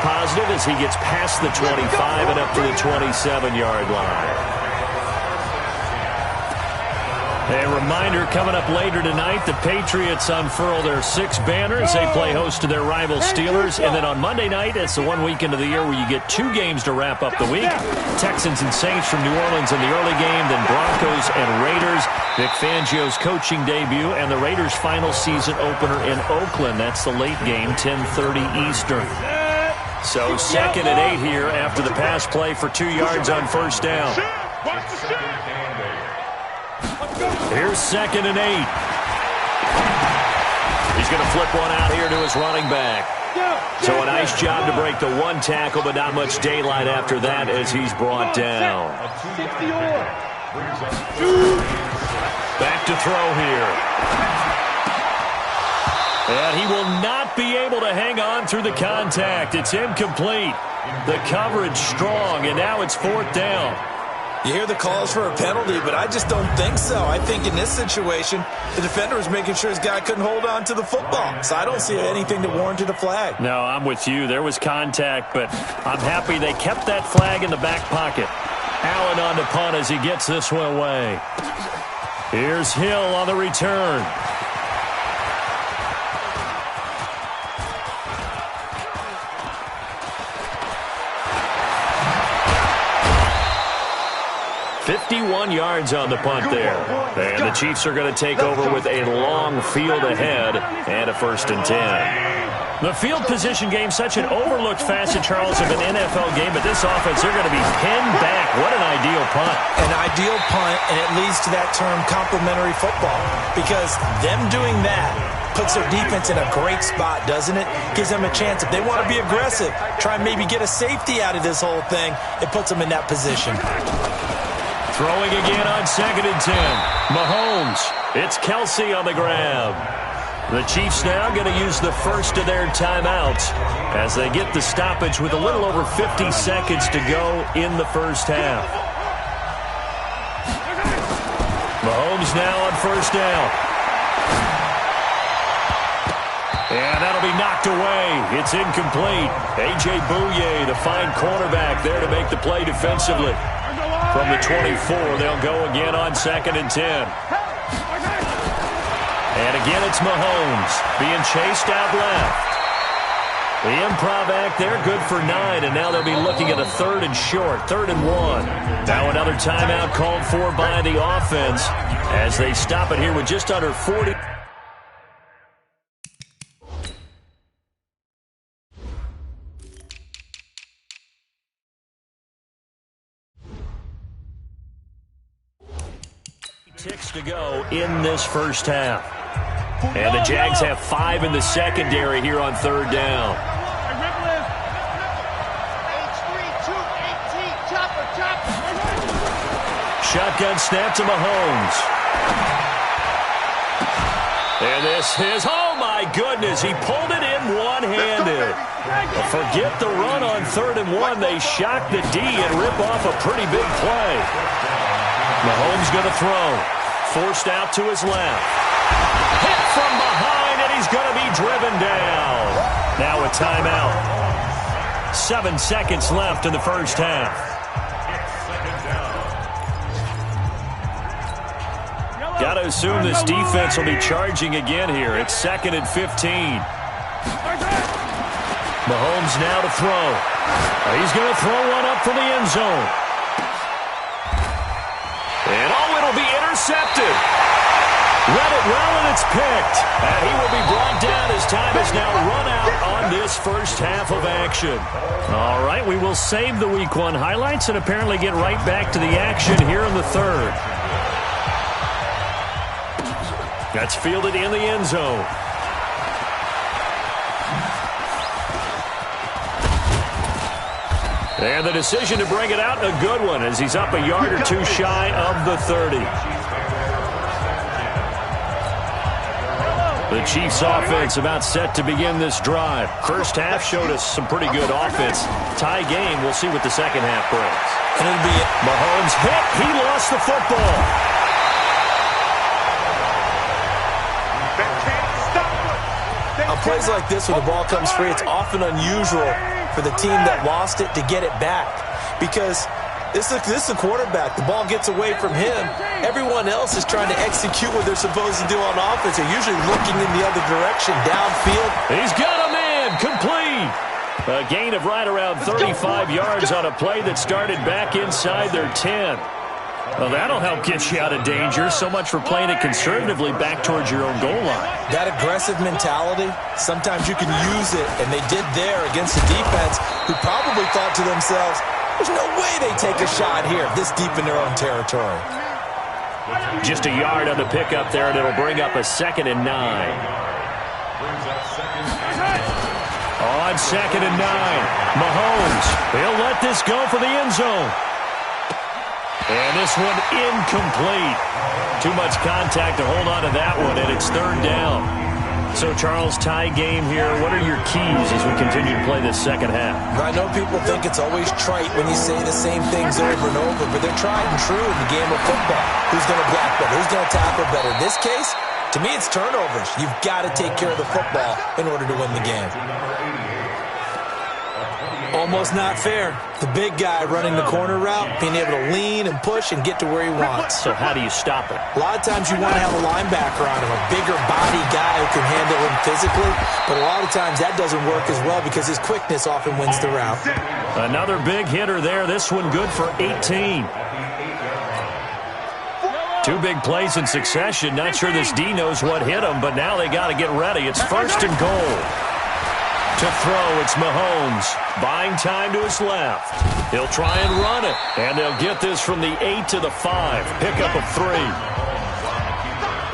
positive as he gets past the 25 and up to the 27-yard line. A reminder coming up later tonight, the Patriots unfurl their 6 banners. They play host to their rival Steelers. And then on Monday night, it's the one weekend of the year where you get 2 games to wrap up the week. Texans and Saints from New Orleans in the early game, then Broncos and Raiders. Vic Fangio's coaching debut and the Raiders' final season opener in Oakland. That's the late game, 10:30 Eastern. So 2nd and 8 here after the pass play for 2 yards on first down. Here's 2nd and 8. He's going to flip one out here to his running back. So a nice job to break the 1 tackle, but not much daylight after that as he's brought down. Back to throw here. And he will not be able to hang on through the contact. It's incomplete. The coverage strong, and now it's 4th down. You hear the calls for a penalty, but I just don't think so. I think in this situation, the defender was making sure his guy couldn't hold on to the football. So I don't see anything that warranted a flag. No, I'm with you. There was contact, but I'm happy they kept that flag in the back pocket. Allen on the punt as he gets this one away. Here's Hill on the return. $51 yards on the punt there. And the Chiefs are going to take over with a long field ahead and a 1st and 10. The field position game, such an overlooked facet, Charles, of an NFL game, but this offense, they're going to be pinned back. What an ideal punt. An ideal punt, and it leads to that term complementary football, because them doing that puts their defense in a great spot, doesn't it? Gives them a chance. If they want to be aggressive, try and maybe get a safety out of this whole thing, it puts them in that position. Throwing again on 2nd and 10. Mahomes. It's Kelsey on the grab. The Chiefs now going to use the first of their timeouts as they get the stoppage with a little over 50 seconds to go in the first half. Mahomes now on first down. And that'll be knocked away. It's incomplete. A.J. Bouye, the fine cornerback, there to make the play defensively. From the 24, they'll go again on 2nd and 10. And again, it's Mahomes being chased out left. The improv act there, good for 9, and now they'll be looking at a 3rd and short, 3rd and 1. Now another timeout called for by the offense as they stop it here with just under 40. Ticks to go in this first half. And the Jags have 5 in the secondary here on 3rd down. Shotgun snap to Mahomes. And this is, oh my goodness, he pulled it in one-handed. Forget the run on 3rd and 1. They shock the D and rip off a pretty big play. Mahomes going to throw. Forced out to his left. Hit from behind, and he's going to be driven down. Now a timeout. 7 seconds left in the first half. Got to assume this defense will be charging again here. It's 2nd and 15. Mahomes now to throw. He's going to throw one up for the end zone. And it'll be intercepted. Read it well, and it's picked. And he will be brought down as time is now run out on this first half of action. All right, we will save the Week 1 highlights and apparently get right back to the action here in the 3rd. That's fielded in the end zone. And the decision to bring it out, a good one, as he's up a yard or 2 shy of the 30. The Chiefs offense about set to begin this drive. First half showed us some pretty good offense. Tie game, we'll see what the second half brings. And it'll be Mahomes hit, he lost the football. a plays like this when the ball comes free, it's often unusual for the team that lost it to get it back because this is a quarterback. The ball gets away from him. Everyone else is trying to execute what they're supposed to do on offense. They're usually looking in the other direction, downfield. He's got a man, complete. A gain of right around 35 yards on a play that started back inside their 10. Well, that'll help get you out of danger. So much for playing it conservatively back towards your own goal line. That aggressive mentality, sometimes you can use it, and they did there against a defense who probably thought to themselves, there's no way they take a shot here this deep in their own territory. Just a yard on the pickup there, and it'll bring up a 2nd and 9. On 2nd and 9, Mahomes, he'll let this go for the end zone. And this one incomplete. Too much contact to hold on to that one, and it's 3rd down. So, Charles, tie game here. What are your keys as we continue to play this second half? I know people think it's always trite when you say the same things over and over, but they're tried and true in the game of football. Who's going to block better? Who's going to tackle better? In this case, to me, it's turnovers. You've got to take care of the football in order to win the game. Almost not fair. The big guy running the corner route, being able to lean and push and get to where he wants. So how do you stop it? A lot of times you want to have a linebacker on him, a bigger body guy who can handle him physically, but a lot of times that doesn't work as well because his quickness often wins the route. Another big hitter there. This one good for 18. 2 big plays in succession. Not sure this D knows what hit him, but now they got to get ready. It's 1st and goal. To throw, it's Mahomes. Buying time to his left. He'll try and run it. And they'll get this from the 8 to the 5. Pickup of 3.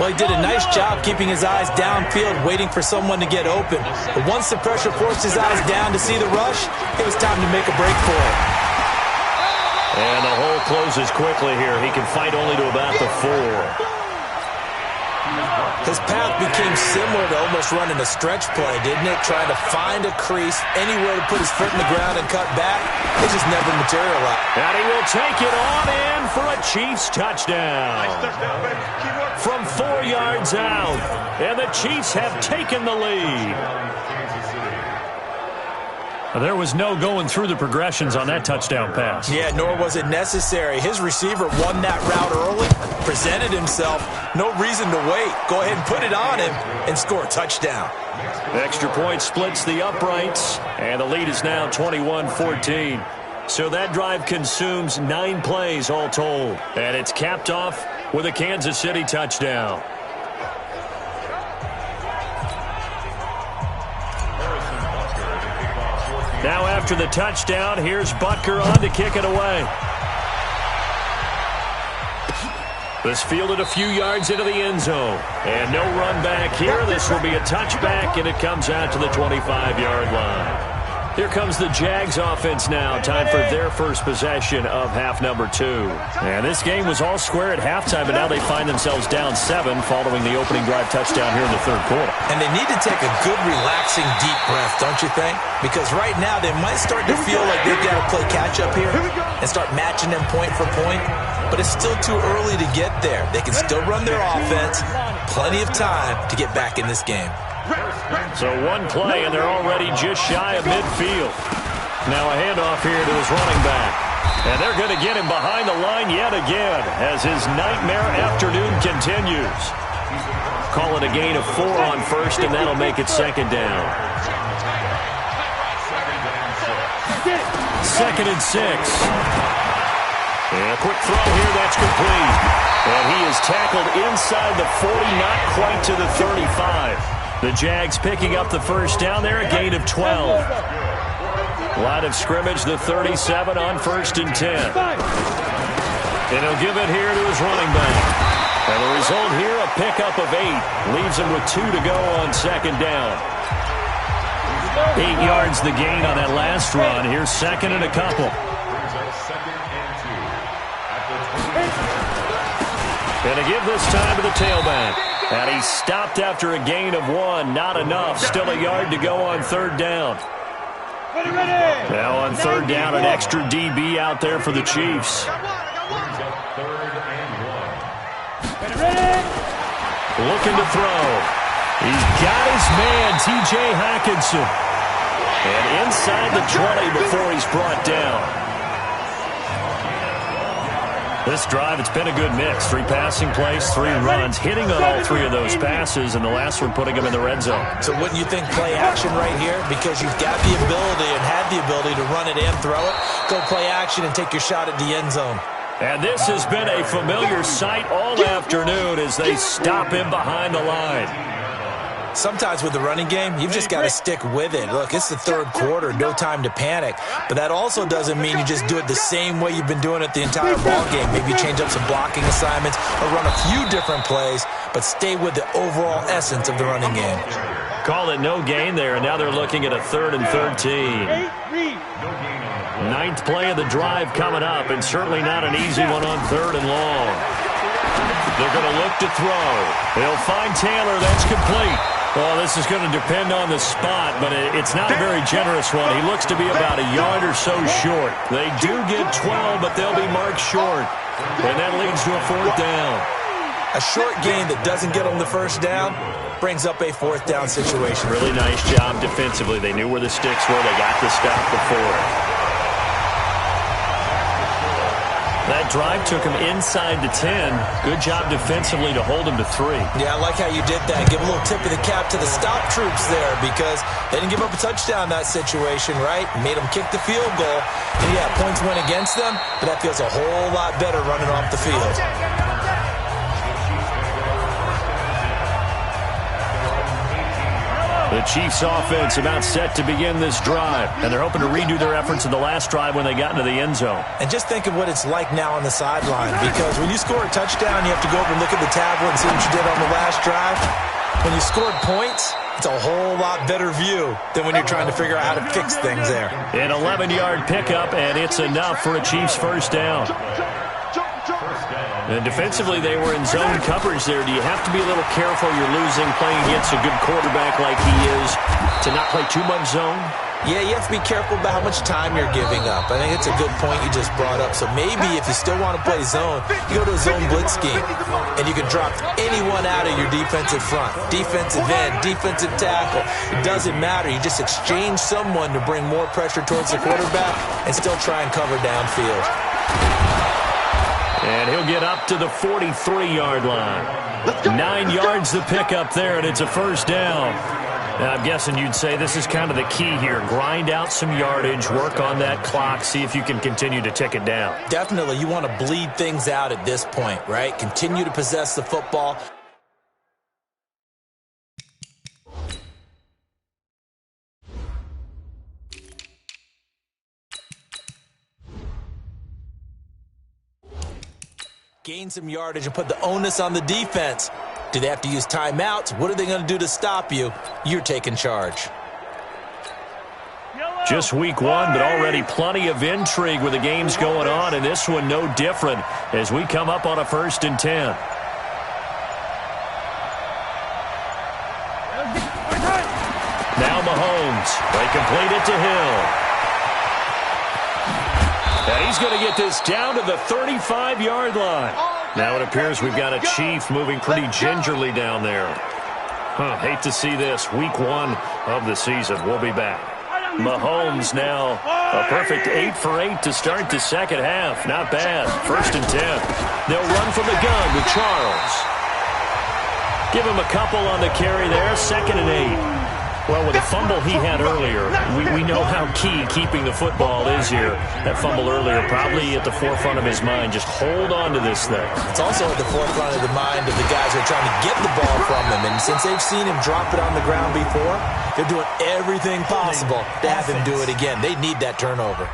Well, he did a nice job keeping his eyes downfield, waiting for someone to get open. But once the pressure forced his eyes down to see the rush, it was time to make a break for it. And the hole closes quickly here. He can fight only to about the 4. His path became similar to almost running a stretch play, didn't it? Trying to find a crease, anywhere to put his foot in the ground and cut back. It just never materialized. And he will take it on in for a Chiefs touchdown. From 4 yards out. And the Chiefs have taken the lead. There was no going through the progressions on that touchdown pass. Yeah, nor was it necessary. His receiver won that route early, presented himself. No reason to wait. Go ahead and put it on him and score a touchdown. Extra point splits the uprights, and the lead is now 21-14. So that drive consumes 9 plays all told. And it's capped off with a Kansas City touchdown. Now after the touchdown, here's Butker on to kick it away. This fielded a few yards into the end zone. And no run back here. This will be a touchback, and it comes out to the 25-yard line. Here comes the Jags offense now. Time for their first possession of half number 2. And this game was all square at halftime, but now they find themselves down 7 following the opening drive touchdown here in the 3rd quarter. And they need to take a good, relaxing, deep breath, don't you think? Because right now they might start to feel like they've got to play catch-up here and start matching them point for point. But it's still too early to get there. They can still run their offense. Plenty of time to get back in this game. So 1 play, and they're already just shy of midfield. Now a handoff here to his running back. And they're going to get him behind the line yet again as his nightmare afternoon continues. Call it a gain of 4 on 1st, and that'll make it 2nd down. 2nd and 6. And a quick throw here, that's complete. And he is tackled inside the 40, not quite to the 35. The Jags picking up the first down there, a gain of 12. Line of scrimmage, the 37 on 1st and 10. And he'll give it here to his running back. And the result here, a pickup of 8. Leaves him with 2 to go on 2nd down. 8 yards the gain on that last run. Here's 2nd and a couple. And to give this time to the tailback. And he stopped after a gain of 1. Not enough. Still a yard to go on 3rd down. Now on 3rd down, an extra DB out there for the Chiefs. Looking to throw. He's got his man, T.J. Hockenson. And inside the 20 before he's brought down. This drive, it's been a good mix. 3 passing plays, 3 runs, hitting on all 3 of those passes, and the last one putting him in the red zone. So wouldn't you think play action right here? Because you've got the ability and had the ability to run it and throw it. Go play action and take your shot at the end zone. And this has been a familiar sight all afternoon as they stop him behind the line. Sometimes with the running game, you've just got to stick with it. Look, it's the third quarter, no time to panic. But that also doesn't mean you just do it the same way you've been doing it the entire ball game. Maybe change up some blocking assignments or run a few different plays, but stay with the overall essence of the running game. Call it no gain there, and now they're looking at a 3rd and 13. 9th play of the drive coming up, and certainly not an easy one on 3rd and long. They're going to look to throw. They'll find Taylor. That's complete. Well, this is going to depend on the spot, but it's not a very generous one. He looks to be about a yard or so short. They do get 12, but they'll be marked short. And that leads to a 4th down. A short gain that doesn't get them the first down brings up a 4th down situation. Really nice job defensively. They knew where the sticks were. They got the stop before it. That drive took him inside the 10. Good job defensively to hold him to 3. Yeah, I like how you did that. Give a little tip of the cap to the stop troops there because they didn't give up a touchdown in that situation, right? Made them kick the field goal. And yeah, points went against them, but that feels a whole lot better running off the field. The Chiefs offense about set to begin this drive, and they're hoping to redo their efforts in the last drive when they got into the end zone. And just think of what it's like now on the sideline, because when you score a touchdown, you have to go over and look at the tablet and see what you did on the last drive. When you scored points, it's a whole lot better view than when you're trying to figure out how to fix things there. An 11-yard pickup, and it's enough for a Chiefs first down. And defensively, they were in zone coverage there. Do you have to be a little careful? You're losing, playing against a good quarterback like he is, to not play too much zone? Yeah, you have to be careful about how much time you're giving up. I think it's a good point you just brought up. So maybe if you still want to play zone, you go to a zone blitz scheme, and you can drop anyone out of your defensive front. Defensive end, defensive tackle. It doesn't matter. You just exchange someone to bring more pressure towards the quarterback and still try and cover downfield. And he'll get up to the 43-yard line. 9 yards to pick up there, and it's a first down. Now, I'm guessing you'd say this is kind of the key here. Grind out some yardage, work on that clock, see if you can continue to tick it down. Definitely. You want to bleed things out at this point, right? Continue to possess the football. Gain some yardage and put the onus on the defense. Do they have to use timeouts? What are they going to do to stop you? You're taking charge. Just week 1, but already plenty of intrigue with the games going on, and this one no different as we come up on a 1st and 10. Now Mahomes. They complete it to Hill. And he's going to get this down to the 35-yard line. Now it appears we've got a Chief moving pretty gingerly down there. Hate to see this. Week 1 of the season. We'll be back. Mahomes now a perfect 8 for 8 to start the second half. Not bad. 1st and 10. They'll run from the gun with Charles. Give him a couple on the carry there. 2nd and 8. Well, with the fumble he had earlier, we know how key keeping the football is here. That fumble earlier probably at the forefront of his mind. Just hold on to this thing. It's also at the forefront of the mind of the guys who are trying to get the ball from him. And since they've seen him drop it on the ground before, they're doing everything possible to have him do it again. They need that turnover.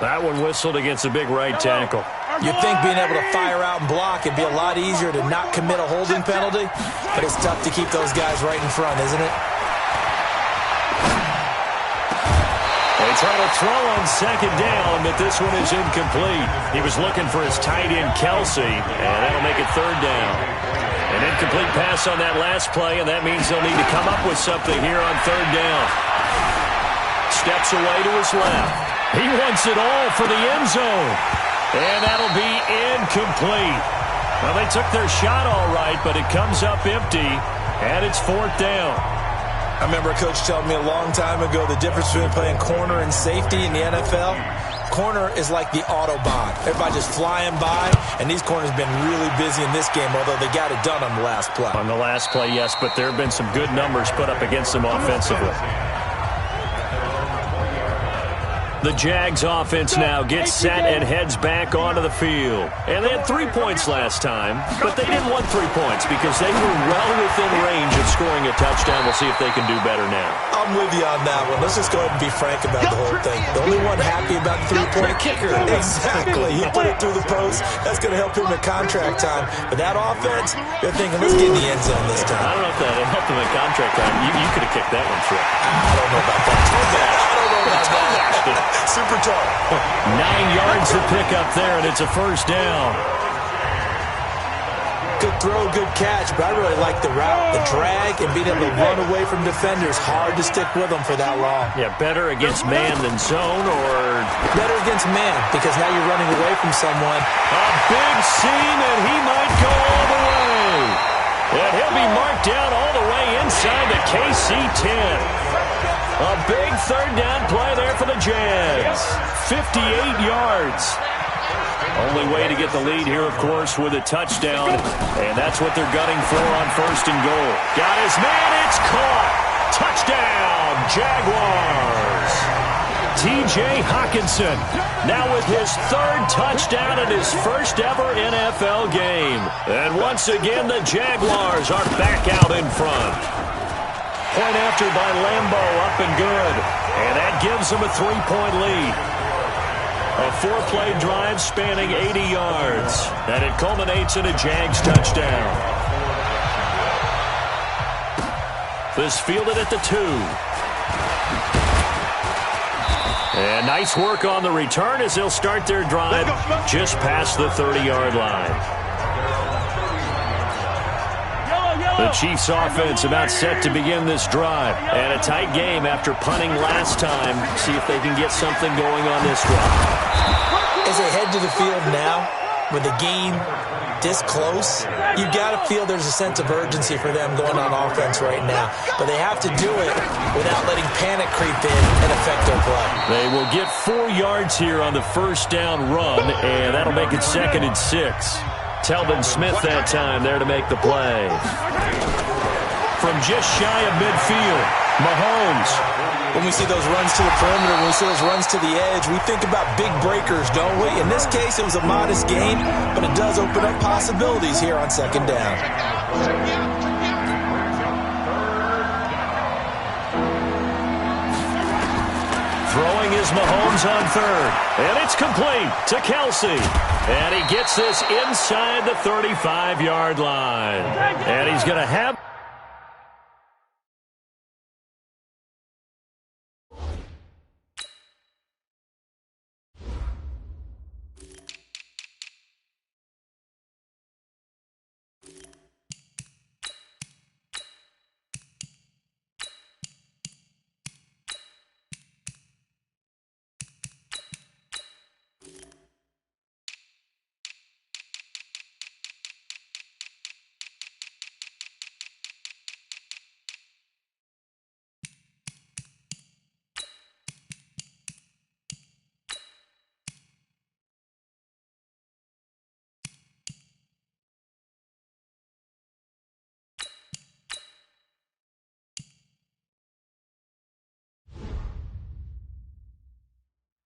That one whistled against a big right tackle. You'd think being able to fire out and block it'd be a lot easier to not commit a holding penalty, but it's tough to keep those guys right in front, isn't it? They try to throw on 2nd down, but this one is incomplete. He was looking for his tight end, Kelsey, and that'll make it 3rd down. An incomplete pass on that last play, and that means they'll need to come up with something here on 3rd down. Steps away to his left. He wants it all for the end zone. And that'll be incomplete. Well, they took their shot all right, but it comes up empty, and it's 4th down. I remember a coach telling me a long time ago the difference between playing corner and safety in the NFL. Corner is like the Autobahn. Everybody just flying by, and these corners have been really busy in this game, although they got it done on the last play. On the last play, yes, but there have been some good numbers put up against them offensively. The Jags offense now gets set and heads back onto the field. And they had 3 points last time, but they didn't want 3 points because they were well within range of scoring a touchdown. We'll see if they can do better now. I'm with you on that one. Let's just go ahead and be frank about the whole thing. The only one happy about the 3-point kicker. Exactly. He put it through the post. That's going to help him in contract time. But that offense, they're thinking, let's get in the end zone this time. I don't know if that helped him in contract time. You could have kicked that one short. I don't know about that. I don't know about that. Super tall. 9 yards to pick up there, and it's a 1st down. Good throw, good catch, but I really like the route, the drag, and being able to run away from defenders. Hard to stick with them for that long. Yeah, better against man than zone, or... Better against man, because now you're running away from someone. A big seam, and he might go all the way. And he'll be marked down all the way inside the KC 10. A big 3rd down play there for the Jags. 58 yards. Only way to get the lead here, of course, with a touchdown. And that's what they're gunning for on 1st and goal. Got his man. It's caught. Touchdown, Jaguars. T.J. Hockenson now with his 3rd touchdown in his 1st ever NFL game. And once again, the Jaguars are back out in front. Point after by Lambeau, up and good. And that gives them a 3-point lead. A 4-play drive spanning 80 yards. And it culminates in a Jags touchdown. This fielded at the 2. And nice work on the return as they'll start their drive just past the 30-yard line. The Chiefs offense about set to begin this drive. And a tight game after punting last time. See if they can get something going on this drive. As they head to the field now, with the game this close, you've got to feel there's a sense of urgency for them going on offense right now. But they have to do it without letting panic creep in and affect their play. They will get 4 yards here on the 1st down run, and that'll make it 2nd and 6. Telvin Smith that time there to make the play. From just shy of midfield, Mahomes. When we see those runs to the perimeter, when we see those runs to the edge, we think about big breakers, don't we? In this case, it was a modest gain, but it does open up possibilities here on 2nd down. Throwing is Mahomes on 3rd. And it's complete to Kelsey. And he gets this inside the 35-yard line. And he's going to have...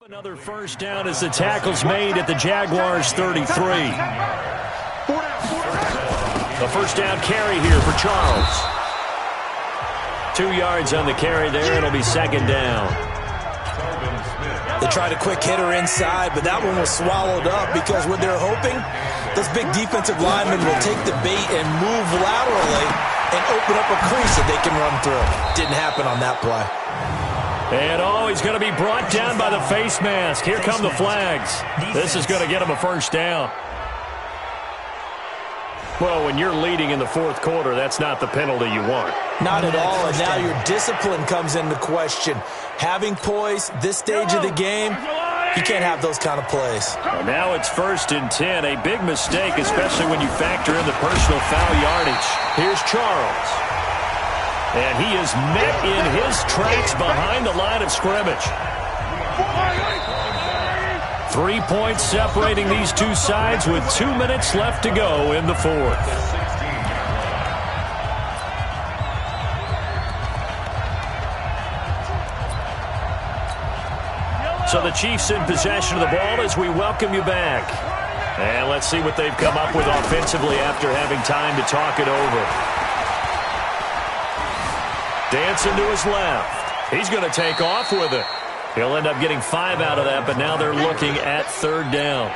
Another 1st down as the tackle's made at the Jaguars 33. The 1st down carry here for Charles. 2 yards on the carry there. It'll be 2nd down. They tried a quick hitter inside, but that one was swallowed up because what they're hoping, those big defensive linemen will take the bait and move laterally and open up a crease that they can run through. Didn't happen on that play. And he's going to be brought down by the face mask. Here come the flags. This is going to get him a 1st down. Well, when you're leading in the 4th quarter, that's not the penalty you want. Not at all, and now your discipline comes into question. Having poise this stage of the game, You can't have those kind of plays. And now it's 1st and 10. A big mistake, especially when you factor in the personal foul yardage. Here's Charles. And he is met in his tracks behind the line of scrimmage. 3 points separating these two sides with 2 minutes left to go in the fourth. So the Chiefs in possession of the ball as we welcome you back. And let's see what they've come up with offensively after having time to talk it over. Dancing to his left. He's going to take off with it. He'll end up getting 5 out of that, but now they're looking at 3rd down.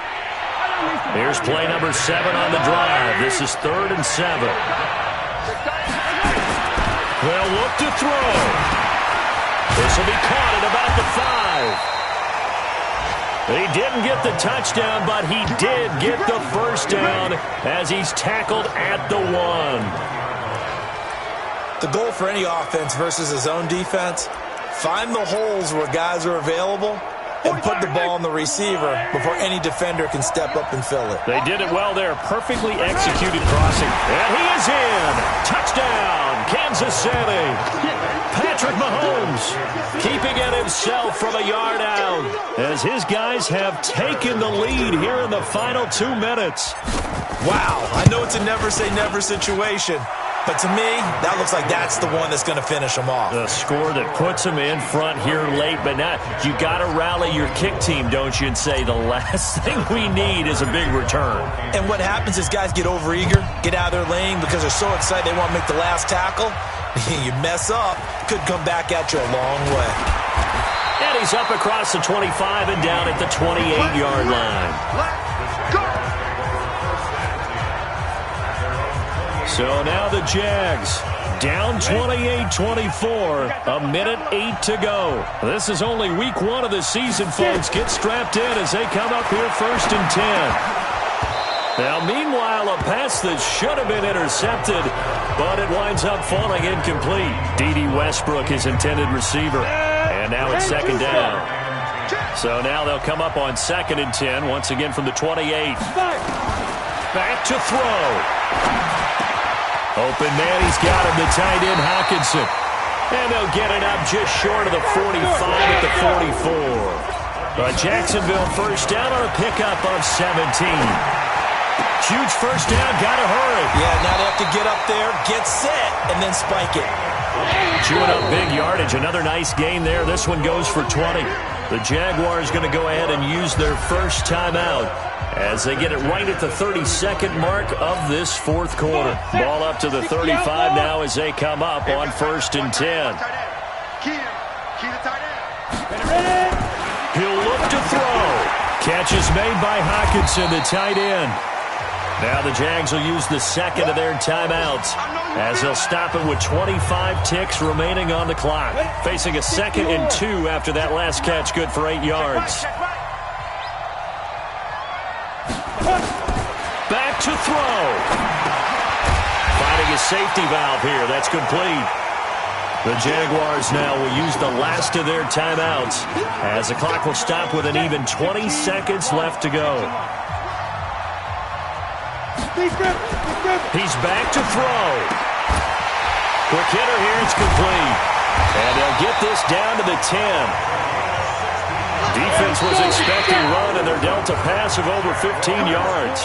Here's play number 7 on the drive. This is 3rd and 7. They'll look to throw. This will be caught at about the 5. He didn't get the touchdown, but he did get the first down as he's tackled at the 1. The goal for any offense versus his own defense, find the holes where guys are available and put the ball on the receiver before any defender can step up and fill it. They did it well there. Perfectly executed crossing. And he is in. Touchdown, Kansas City. Patrick Mahomes keeping it himself from a yard out as his guys have taken the lead here in the final 2 minutes. Wow, I know it's a never-say-never situation, but to me, that looks like that's the one that's going to finish them off. The score that puts them in front here late, but now you got to rally your kick team, don't you, and say the last thing we need is a big return. And what happens is guys get overeager, get out of their lane because they're so excited they want to make the last tackle. You mess up, could come back at you a long way. And he's up across the 25 and down at the 28-yard line. So now the Jags down 28-24, a minute 8 to go. This is only week 1 of the season, folks. Get strapped in as they come up here 1st and 10. Now, meanwhile, a pass that should have been intercepted, but it winds up falling incomplete. D.D. Westbrook, his intended receiver. And now it's 2nd down. So now they'll come up on 2nd and 10, once again from the 28. Back to throw. Open man, he's got him, the tight end, Hockenson. And they'll get it up just short of the 45 at the 44. But Jacksonville 1st down on a pickup of 17. Huge 1st down, gotta hurry. Yeah, now they have to get up there, get set, and then spike it. Chewing up big yardage, another nice gain there. This one goes for 20. The Jaguars going to go ahead and use their first timeout as they get it right at the 32nd mark of this 4th quarter. Ball up to the 35 now as they come up on 1st and 10. He'll look to throw. Catch is made by Hockenson, the tight end. Now the Jags will use the 2nd of their timeouts as they'll stop it with 25 ticks remaining on the clock. Facing a 2nd and 2 after that last catch, good for 8 yards. Back to throw. Finding a safety valve here. That's complete. The Jaguars now will use the last of their timeouts as the clock will stop with an even 20 seconds left to go. He's back to throw. Quick hitter here, it's complete. And they'll get this down to the 10. Defense was expecting run, and they're dealt a pass of over 15 yards.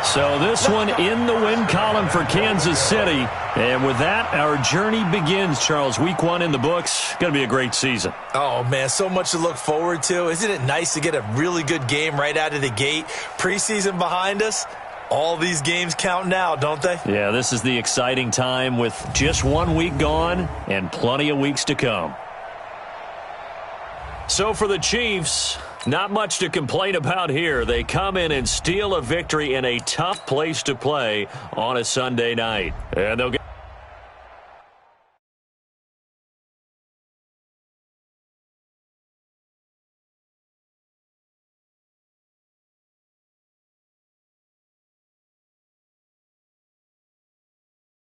So this one in the win column for Kansas City. And with that, our journey begins, Charles. Week 1 in the books. Going to be a great season. Oh, man, so much to look forward to. Isn't it nice to get a really good game right out of the gate? Preseason behind us. All these games count now, don't they? Yeah, this is the exciting time with just 1 week gone and plenty of weeks to come. So for the Chiefs, not much to complain about here. They come in and steal a victory in a tough place to play on a Sunday night. And they'll get